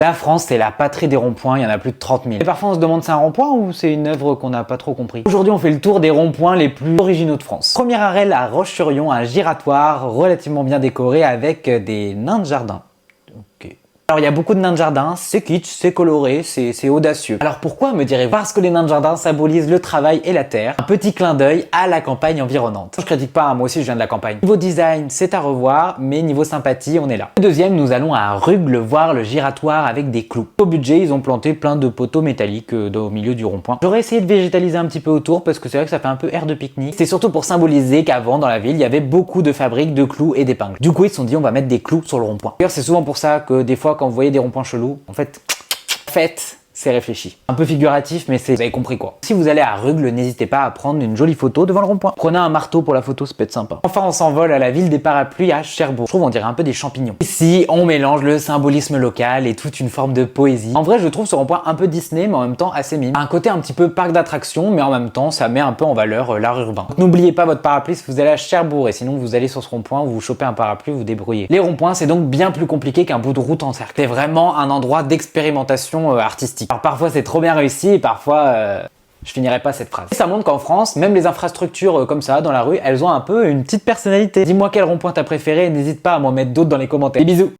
La France, c'est la patrie des ronds-points, il y en a plus de 30 000. Et parfois on se demande c'est un rond-point ou c'est une œuvre qu'on n'a pas trop compris. Aujourd'hui on fait le tour des ronds-points les plus originaux de France. Premier arrêt, la Roche-sur-Yon, un giratoire relativement bien décoré avec des nains de jardin. Ok. Alors il y a beaucoup de nains de jardin, c'est kitsch, c'est coloré, c'est audacieux. Alors pourquoi me direz-vous? Parce que les nains de jardin symbolisent le travail et la terre. Un petit clin d'œil à la campagne environnante. Je critique pas, moi aussi je viens de la campagne. Niveau design, c'est à revoir, mais niveau sympathie, on est là. Le deuxième, nous allons à Rugles voir le giratoire avec des clous. Au budget, ils ont planté plein de poteaux métalliques au milieu du rond-point. J'aurais essayé de végétaliser un petit peu autour parce que c'est vrai que ça fait un peu air de pique-nique. C'est surtout pour symboliser qu'avant, dans la ville, il y avait beaucoup de fabriques de clous et d'épingles. Du coup, ils se sont dit on va mettre des clous sur le rond-point. D'ailleurs, c'est souvent pour ça que des fois, quand vous voyez des ronds-points chelous, en fait, c'est réfléchi. Un peu figuratif, mais vous avez compris quoi. Si vous allez à Rugles, n'hésitez pas à prendre une jolie photo devant le rond-point. Prenez un marteau pour la photo, ça peut être sympa. Enfin, on s'envole à la ville des parapluies à Cherbourg. Je trouve on dirait un peu des champignons. Ici, on mélange le symbolisme local et toute une forme de poésie. En vrai, je trouve ce rond-point un peu Disney, mais en même temps assez mime. Un côté un petit peu parc d'attractions, mais en même temps, ça met un peu en valeur l'art urbain. N'oubliez pas votre parapluie si vous allez à Cherbourg, et sinon vous allez sur ce rond-point, vous chopez un parapluie, vous débrouillez. Les ronds-points, c'est donc bien plus compliqué qu'un bout de route en cercle. C'est vraiment un endroit d'expérimentation artistique. Alors parfois, c'est trop bien réussi et parfois je finirai pas cette phrase. Et ça montre qu'en France, même les infrastructures comme ça dans la rue, elles ont un peu une petite personnalité. Dis-moi quel rond-point t'as préféré et n'hésite pas à m'en mettre d'autres dans les commentaires. Des bisous.